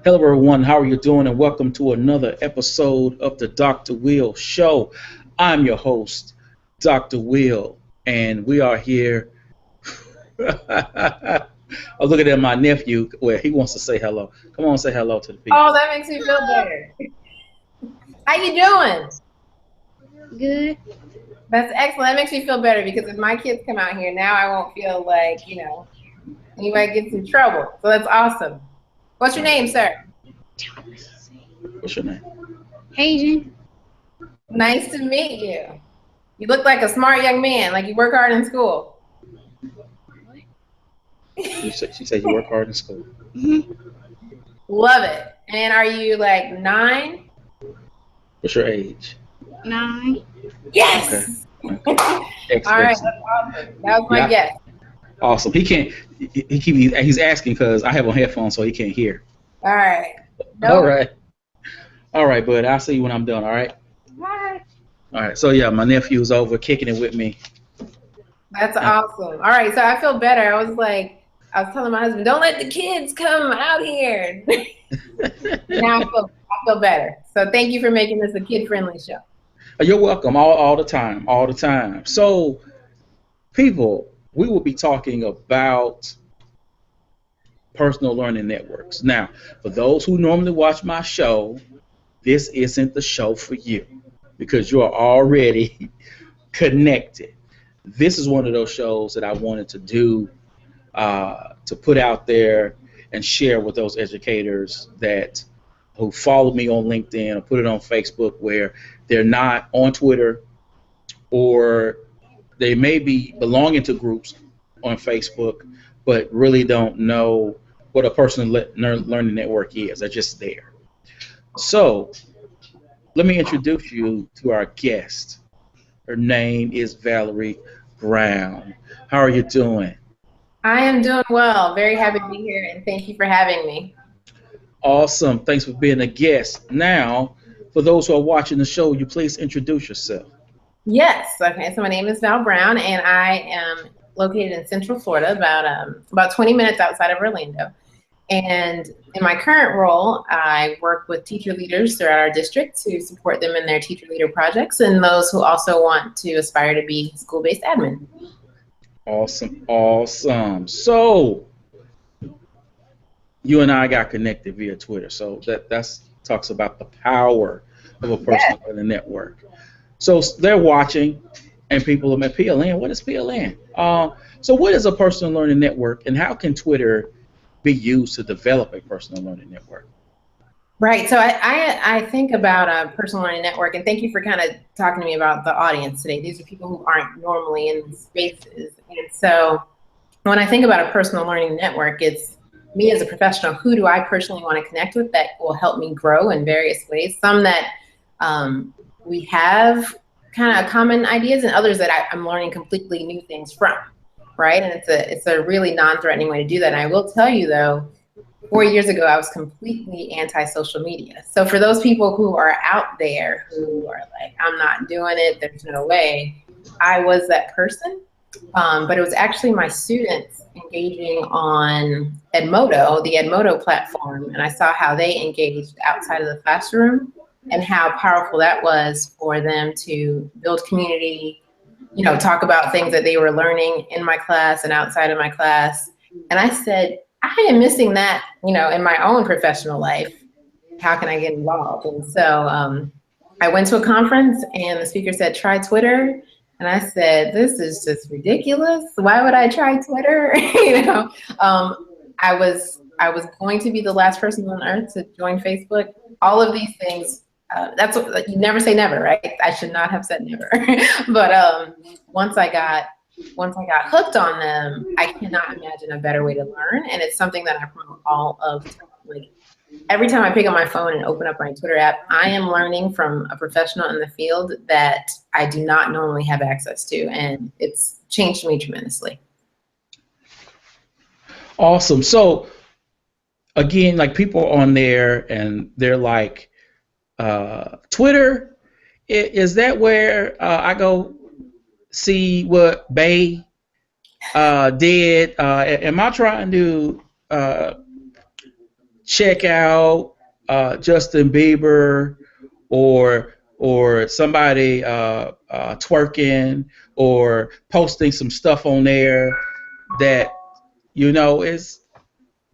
Hello, everyone. How are you doing? And welcome to another episode of the Dr. Will Show. I'm your host, Dr. Will, and we are here. I'm looking at my nephew where he wants to say hello. Come on, say hello to the Oh, people. that makes me feel better. How you doing? Good. That's excellent. That makes me feel better because if my kids come out here now, I won't feel like, anybody gets in trouble. So that's awesome. What's your All name, right. sir? What's your name? Asian. Nice to meet you. You look like a smart young man, like you work hard in school. She said you work hard in school. Mm-hmm. Love it. And are you like 9? What's your age? 9. Okay. Yes! Okay. All right, Excellent. that's awesome. That was my Yeah. guess. Awesome. He can't. He's asking because I have on headphones, so he can't hear. All right. All Nope. right. All right, bud. I'll see you when I'm done. All right. Bye. All right. So yeah, my nephew's over kicking it with me. That's And awesome. All right, so I feel better. I was telling my husband, don't let the kids come out here. Now I feel better. So thank you for making this a kid-friendly show. you're welcome all the time, all the time. So people, we will be talking about personal learning networks. Now, for those who normally watch my show, this isn't the show for you because you are already connected. This is one of those shows that I wanted to do to put out there and share with those educators that who follow me on LinkedIn or put it on Facebook where they're not on Twitter or they may be belonging to groups on Facebook but really don't know what a personal learning network is. They're just there. So let me introduce you to our guest. Her name is Valerie Brown. How are you doing? I am doing well. Very happy to be here, and thank you for having me. Awesome. Thanks for being a guest. Now, for those who are watching the show, you please introduce yourself. Yes. Okay. So my name is Val Brown, and I am located in Central Florida, about 20 minutes outside of Orlando. And in my current role, I work with teacher leaders throughout our district to support them in their teacher leader projects and those who also want to aspire to be school-based admin. Awesome. Awesome. So, you and I got connected via Twitter. So that's talks about the power of a Yes. personal learning network. So they're watching, and people are like, PLN, what is PLN? So what is a personal learning network, and how can Twitter be used to develop a personal learning network? Right. So I think about a personal learning network, and thank you for kind of talking to me about the audience today. These are people who aren't normally in these spaces. And so when I think about a personal learning network, it's me as a professional, who do I personally want to connect with that will help me grow in various ways? Some that we have kind of common ideas, and others that I'm learning completely new things from, right? And it's a really non-threatening way to do that. And I will tell you though, 4 years ago, I was completely anti-social media. So for those people who are out there who are like, I'm not doing it, there's no way, I was that person. But it was actually my students engaging on Edmodo, the Edmodo platform, and I saw how they engaged outside of the classroom and how powerful that was for them to build community, talk about things that they were learning in my class and outside of my class. And I said, I am missing that, in my own professional life. How can I get involved? And so I went to a conference and the speaker said, try Twitter. And I said, this is just ridiculous. Why would I try Twitter? I was going to be the last person on earth to join Facebook. All of these things, that's what, like, you never say never, right? I should not have said never. But once I got hooked on them, I cannot imagine a better way to learn. And it's something that I promote all of the time. Like every time I pick up my phone and open up my Twitter app, I am learning from a professional in the field that I do not normally have access to. And it's changed me tremendously. Awesome. So again, like people on there and they're like, Twitter, is that where I go see what Bay am I trying to check out Justin Bieber or somebody twerking or posting some stuff on there that is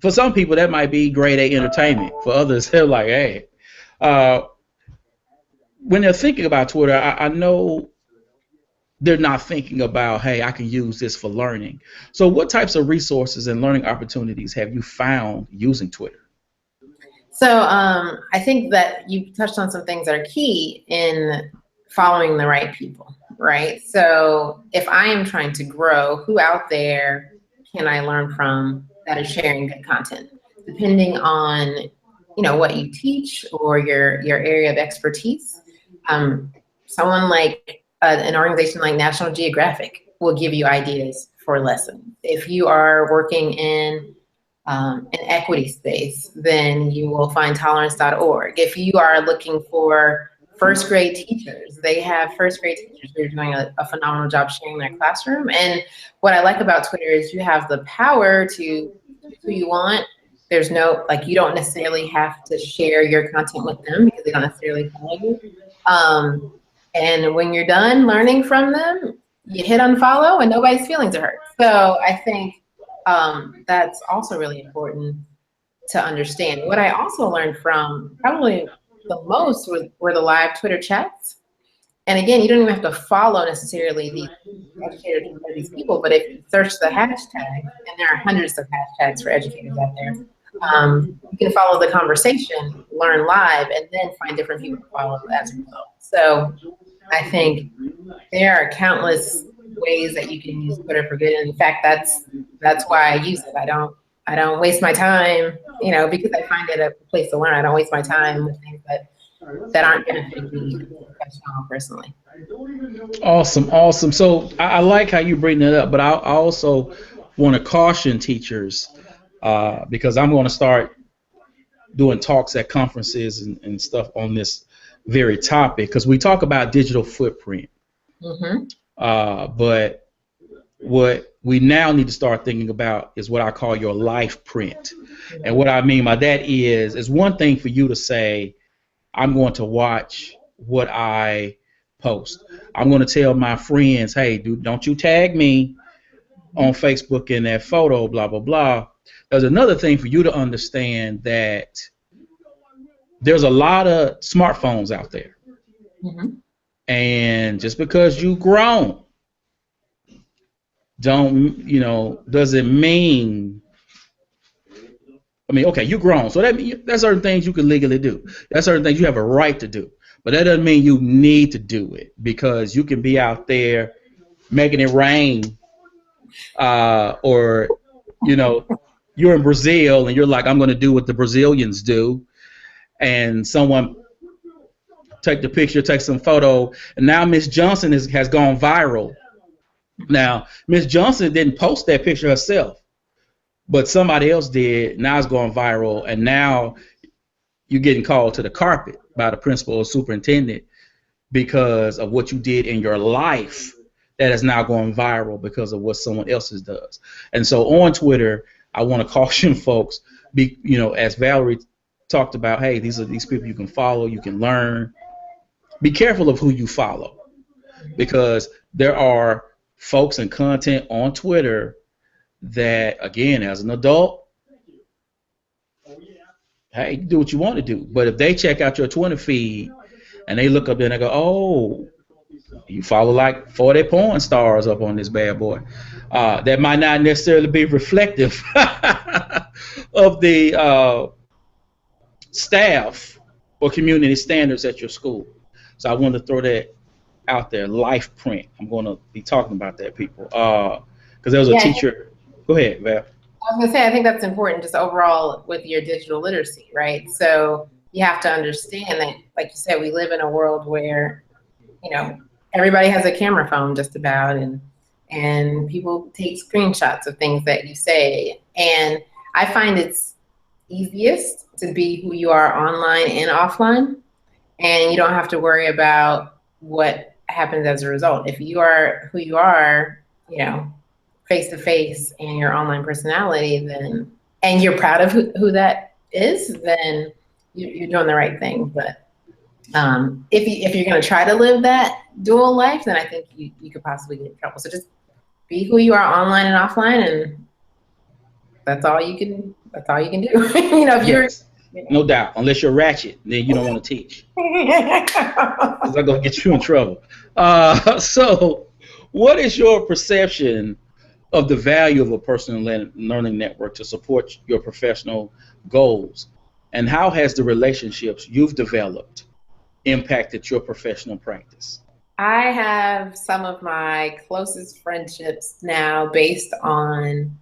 for some people that might be grade A entertainment. For others, they're like, hey, uh, when they're thinking about Twitter, I know they're not thinking about, hey, I can use this for learning. So, what types of resources and learning opportunities have you found using Twitter? So I think that you touched on some things that are key in following the right people, right? So if I am trying to grow, who out there can I learn from that is sharing good content? Depending on what you teach or your area of expertise, someone like an organization like National Geographic will give you ideas for lessons. If you are working in an equity space, then you will find tolerance.org. If you are looking for first grade teachers, they have first grade teachers who are doing a phenomenal job sharing their classroom. And what I like about Twitter is you have the power to choose who you want. There's no, you don't necessarily have to share your content with them because they don't necessarily follow you. And when you're done learning from them, you hit unfollow and nobody's feelings are hurt. So I think that's also really important to understand. What I also learned from probably the most were the live Twitter chats. And again, you don't even have to follow necessarily these educators or these people, but if you search the hashtag, and there are hundreds of hashtags for educators out there, you can follow the conversation, learn live, and then find different people to follow as a result. So I think there are countless ways that you can use Twitter for good. And in fact, that's why I use it. I don't waste my time, because I find it a place to learn. I don't waste my time with things that aren't benefiting me professionally, personally. Awesome. So I like how you bring that up, but I also want to caution teachers because I'm going to start doing talks at conferences and stuff on this very topic because we talk about digital footprint. Mm-hmm. But what we now need to start thinking about is what I call your life print. And what I mean by that is it's one thing for you to say, I'm going to watch what I post. I'm going to tell my friends, hey, don't you tag me on Facebook in that photo, blah, blah, blah. There's another thing for you to understand that there's a lot of smartphones out there. Mm-hmm. And just because you grown doesn't mean, okay, you're grown, so that's certain things you can legally do. That's certain things you have a right to do. But that doesn't mean you need to do it because you can be out there making it rain, or you're in Brazil and you're like, I'm going to do what the Brazilians do, and someone take the picture, take some photo, and now Miss Johnson has gone viral. Now, Miss Johnson didn't post that picture herself, but somebody else did. Now it's going viral, and now you're getting called to the carpet by the principal or superintendent because of what you did in your life that is now going viral because of what someone else's does. And so on Twitter, I want to caution folks, as Valerie talked about, hey, these are these people you can follow, you can learn. Be careful of who you follow because there are folks and content on Twitter that, again, as an adult, hey, you can do what you want to do. But if they check out your Twitter feed and they look up there and they go, oh, you follow like 40 porn stars up on this bad boy, that might not necessarily be reflective of the staff or community standards at your school. So I wanted to throw that out there, life print. I'm going to be talking about that, people. Because there was a teacher. Go ahead, Val. I was going to say, I think that's important just overall with your digital literacy, right? So you have to understand that, like you said, we live in a world where, everybody has a camera phone just about, and people take screenshots of things that you say. And I find it's easiest to be who you are online and offline, and you don't have to worry about what happens as a result. If you are who you are, face to face and your online personality, then, and you're proud of who that is, then you're doing the right thing. But if you're going to try to live that dual life, then I think you could possibly get in trouble. So just be who you are online and offline, and that's all you can. That's all you can do. If you're, Yes, no doubt. Unless you're ratchet, then you don't want to teach. Because I'm gonna get you in trouble. So, what is your perception of the value of a personal learning network to support your professional goals, and how has the relationships you've developed impacted your professional practice? I have some of my closest friendships now based on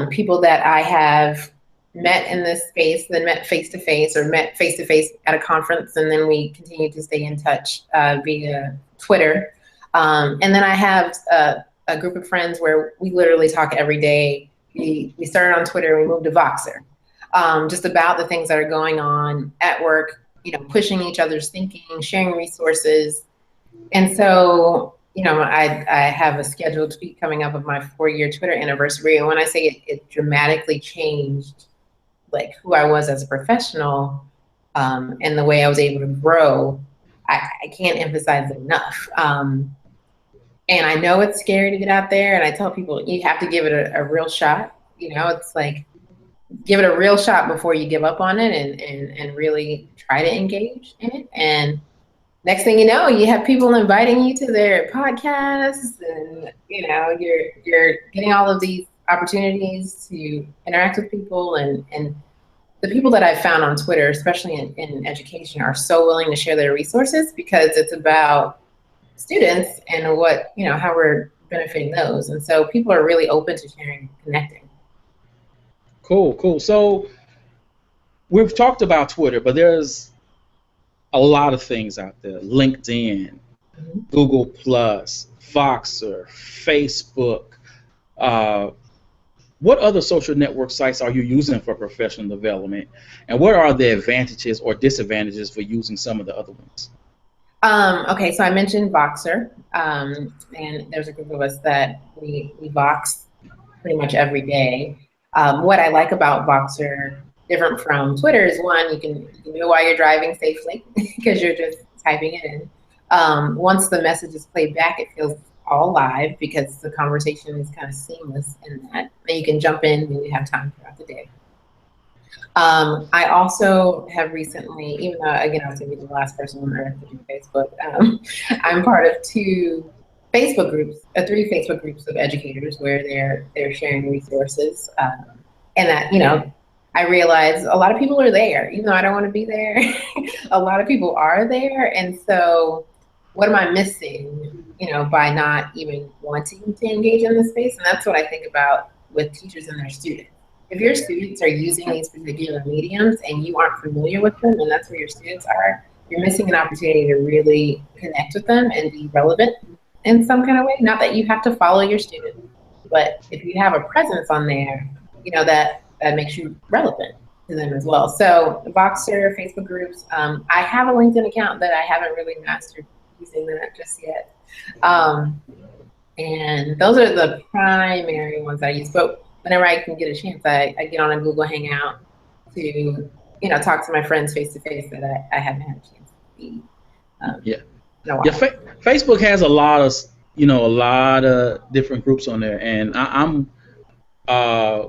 people that I have met in this space, then met face to face, or met face to face at a conference, and then we continue to stay in touch via Twitter. And then I have a group of friends where we literally talk every day. We started on Twitter, we moved to Voxer, just about the things that are going on at work, pushing each other's thinking, sharing resources. And so, I have a scheduled tweet coming up of my 4-year Twitter anniversary. And when I say it dramatically changed like who I was as a professional, and the way I was able to grow, I can't emphasize it enough. And I know it's scary to get out there, and I tell people you have to give it a real shot. It's like, give it a real shot before you give up on it, and really try to engage in it. And next thing you know, you have people inviting you to their podcasts, and you're getting all of these opportunities to interact with people, and the people that I've found on Twitter, especially in education, are so willing to share their resources because it's about students and how we're benefiting those. And so people are really open to sharing and connecting. Cool. So we've talked about Twitter, but there's a lot of things out there: LinkedIn, Google Plus, Voxer, Facebook. What other social network sites are you using for professional development, and what are the advantages or disadvantages for using some of the other ones? Okay, so I mentioned Voxer, and there's a group of us that we Vox pretty much every day. What I like about Voxer, different from Twitter, is one, you can do it while you're driving safely because you're just typing it in. Once the message is played back, it feels all live because the conversation is kind of seamless in that, and you can jump in when you have time throughout the day. I also have recently, even though again I was going to be the last person on earth to do Facebook, I'm part of 3 Facebook groups of educators where they're sharing resources, and that I realize a lot of people are there, even though I don't want to be there. A lot of people are there, and so what am I missing, by not even wanting to engage in this space? And that's what I think about with teachers and their students. If your students are using these particular mediums and you aren't familiar with them, and that's where your students are, you're missing an opportunity to really connect with them and be relevant in some kind of way. Not that you have to follow your student, but if you have a presence on there, that makes you relevant to them as well. So Voxer, Facebook groups. I have a LinkedIn account that I haven't really mastered using that just yet. And those are the primary ones I use. But whenever I can get a chance, I get on a Google Hangout to talk to my friends face to face that I haven't had a chance to see. Facebook has a lot of different groups on there, and I'm a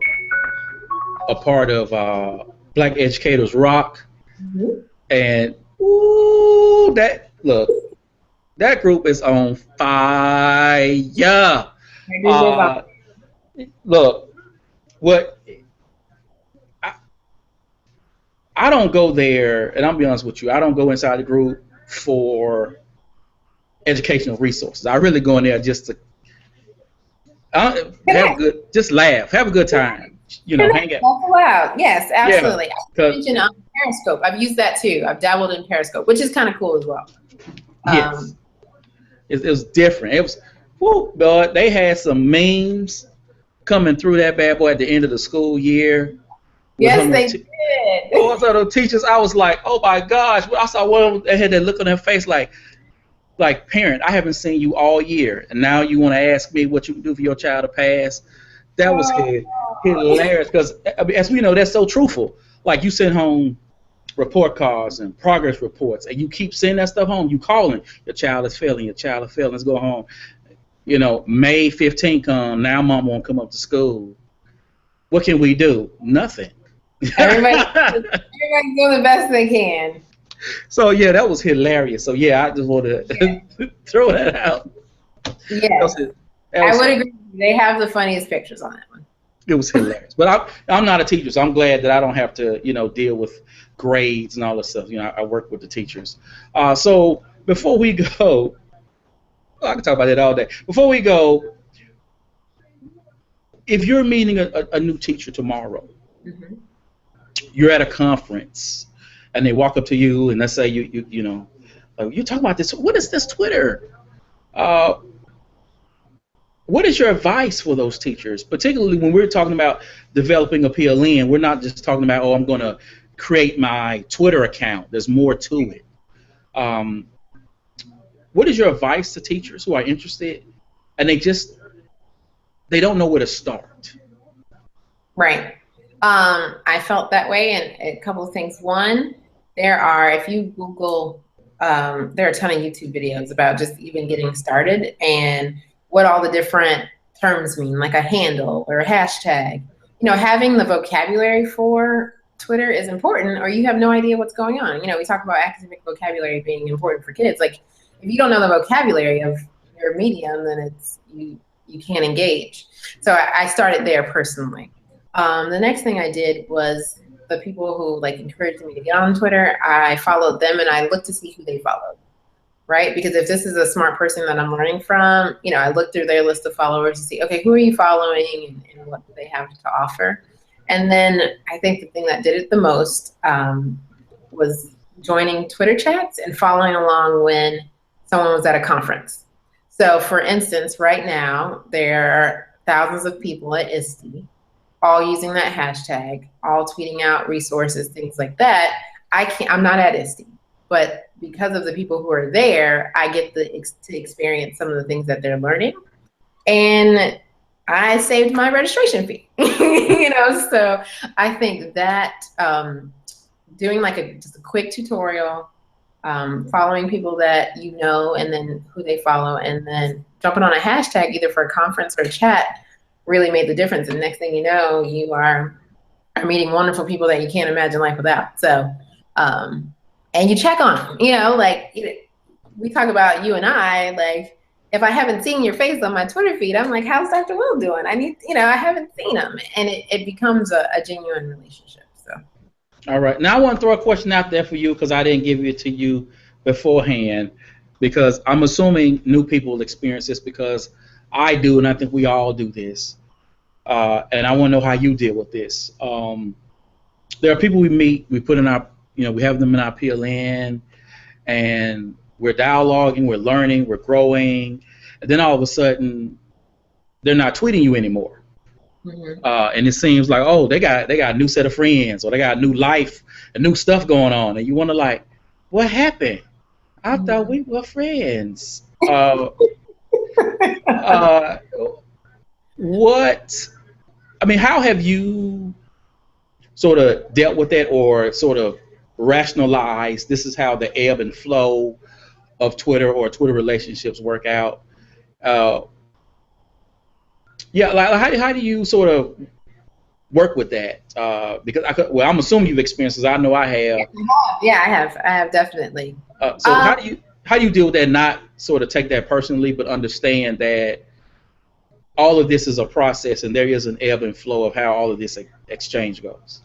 part of Black Educators Rock, and that group is on fire. Look, what I don't go there, and I'll be honest with you, I don't go inside the group for educational resources. I really go in there just to just laugh, have a good time, hang out. That's allowed. Yes, absolutely. I mentioned Periscope. I've used that too. I've dabbled in Periscope, which is kind of cool as well. Yes, it was different. It was, but they had some memes coming through that bad boy at the end of the school year. Yes, they did. Oh, so the teachers, I was like, oh my gosh. I saw one of them, they had that look on their face like, parent, I haven't seen you all year, and now you want to ask me what you can do for your child to pass? That was hilarious because, as we know, that's so truthful. like you send home report cards and progress reports, and you keep sending that stuff home. You calling, your child is failing, your child is failing. Let's go home. May 15th come. Now mom won't come up to school. What can we do? Nothing. Everybody's doing the best they can. So yeah, that was hilarious. So yeah, I just wanted to throw that out. Yeah, I would agree. They have the funniest pictures on that one. It was hilarious. But I'm not a teacher, so I'm glad that I don't have to, deal with grades and all this stuff. I work with the teachers. So before we go, I can talk about it all day. Before we go, if you're meeting a new teacher tomorrow, mm-hmm. you're at a conference, and they walk up to you, and let's say you're talking about this. What is this Twitter? What is your advice for those teachers, particularly when we're talking about developing a PLN? We're not just talking about, I'm going to create my Twitter account. There's more to it. What is your advice to teachers who are interested and they don't know where to start? Right. I felt that way, and a couple of things. One, if you Google, there are a ton of YouTube videos about just even getting started and what all the different terms mean, like a handle or a hashtag. Having the vocabulary for Twitter is important, or you have no idea what's going on. We talk about academic vocabulary being important for kids. Like, if you don't know the vocabulary of your medium, then you can't engage. So I started there personally. The next thing I did was the people who encouraged me to get on Twitter, I followed them and I looked to see who they followed. Right? Because if this is a smart person that I'm learning from, I look through their list of followers to see, okay, who are you following and what do they have to offer? And then I think the thing that did it the most was joining Twitter chats and following along when someone was at a conference. So for instance, right now, there are thousands of people at ISTE, all using that hashtag, all tweeting out resources, things like that. I'm not at ISTE, but because of the people who are there, I get to experience some of the things that they're learning. And I saved my registration fee, so I think that doing just a quick tutorial, following people that and then who they follow, and then jumping on a hashtag either for a conference or a chat really made the difference. And next thing you know, you are meeting wonderful people that you can't imagine life without. So, and you check on them, we talk about you and I, if I haven't seen your face on my Twitter feed, I'm like, how's Dr. Will doing? I haven't seen him. And it becomes a genuine relationship. So. All right. Now I want to throw a question out there for you because I didn't give it to you beforehand, because I'm assuming new people will experience this because I do, and I think we all do this. And I want to know how you deal with this. There are people we meet, we put in our, we have them in our PLN, and we're dialoguing, we're learning, we're growing, and then all of a sudden, they're not tweeting you anymore. Mm-hmm. And it seems like, oh, they got a new set of friends, or they got a new life, and new stuff going on, and you wonder, what happened? I thought we were friends. How have you sort of dealt with that, or sort of rationalized this is how the ebb and flow of Twitter or Twitter relationships work out? How do you sort of work with that? Because I'm assuming you've experienced this. I know I have. Yeah, I have definitely. So how do you deal with that? Not sort of take that personally, but understand that all of this is a process, and there is an ebb and flow of how all of this exchange goes.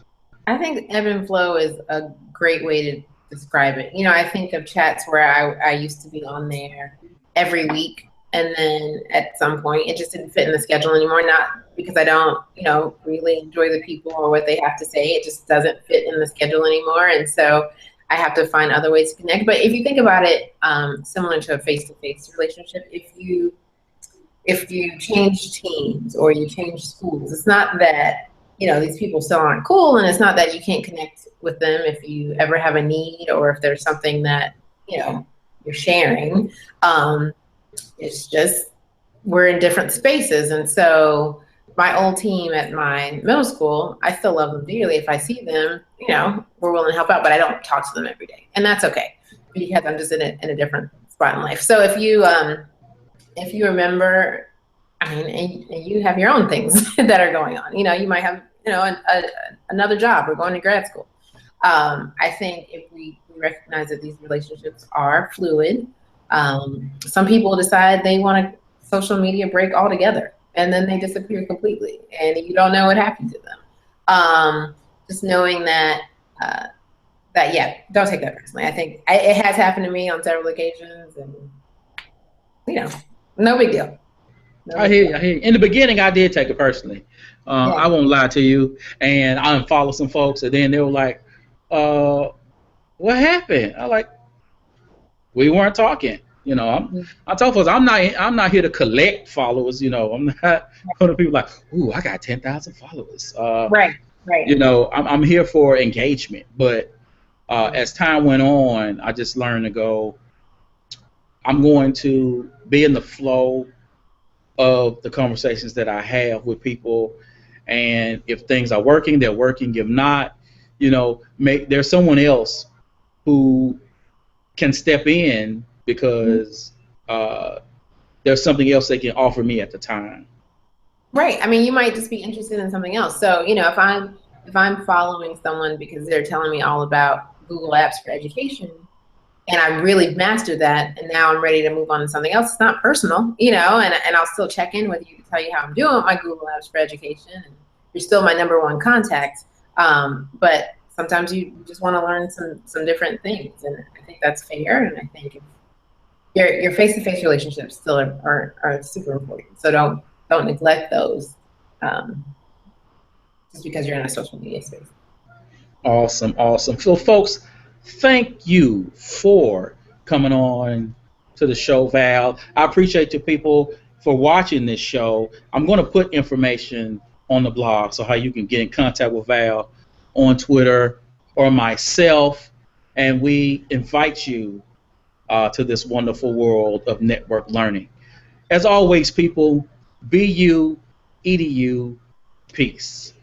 I think ebb and flow is a great way to describe it. I think of chats where I used to be on there every week, and then at some point it just didn't fit in the schedule anymore. Not because I don't, really enjoy the people or what they have to say. It just doesn't fit in the schedule anymore, and so I have to find other ways to connect. But if you think about it, similar to a face-to-face relationship, if you change teams or you change schools, it's not that these people still aren't cool, and it's not that you can't connect with them if you ever have a need or if there's something that you're sharing. It's just we're in different spaces, and so my old team at my middle school, I still love them dearly. If I see them, we're willing to help out, but I don't talk to them every day, and that's okay because I'm just in a different spot in life. So if you remember, I mean, and you have your own things that are going on. You might have another job or going to grad school. I think if we recognize that these relationships are fluid, some people decide they want a social media break altogether, and then they disappear completely, and you don't know what happened to them. Just knowing that, yeah, don't take that personally. I think it has happened to me on several occasions, and no big deal. I hear you. I hear you. In the beginning, I did take it personally. Yeah. I won't lie to you, and I unfollowed some folks, and then they were like, "What happened?" I like, we weren't talking. I told folks I'm not here to collect followers. I'm not one of the people like, "Ooh, I got 10,000 followers." Right. I'm here for engagement. But as time went on, I just learned to go. I'm going to be in the flow of the conversations that I have with people, and if things are working, they're working. If not, there's someone else who can step in because there's something else they can offer me at the time. Right. I mean, you might just be interested in something else. So, if I'm following someone because they're telling me all about Google Apps for education, and I really mastered that, and now I'm ready to move on to something else. It's not personal, and I'll still check in with you to tell you how I'm doing with my Google Apps for education. And you're still my number one contact. But sometimes you just want to learn some different things, and I think that's fair. And I think your face-to-face relationships still are super important. So don't neglect those just because you're in a social media space. Awesome. So, folks, thank you for coming on to the show, Val. I appreciate you people for watching this show. I'm going to put information on the blog, so how you can get in contact with Val on Twitter or myself, and we invite you to this wonderful world of network learning. As always, people, be you, EDU, peace.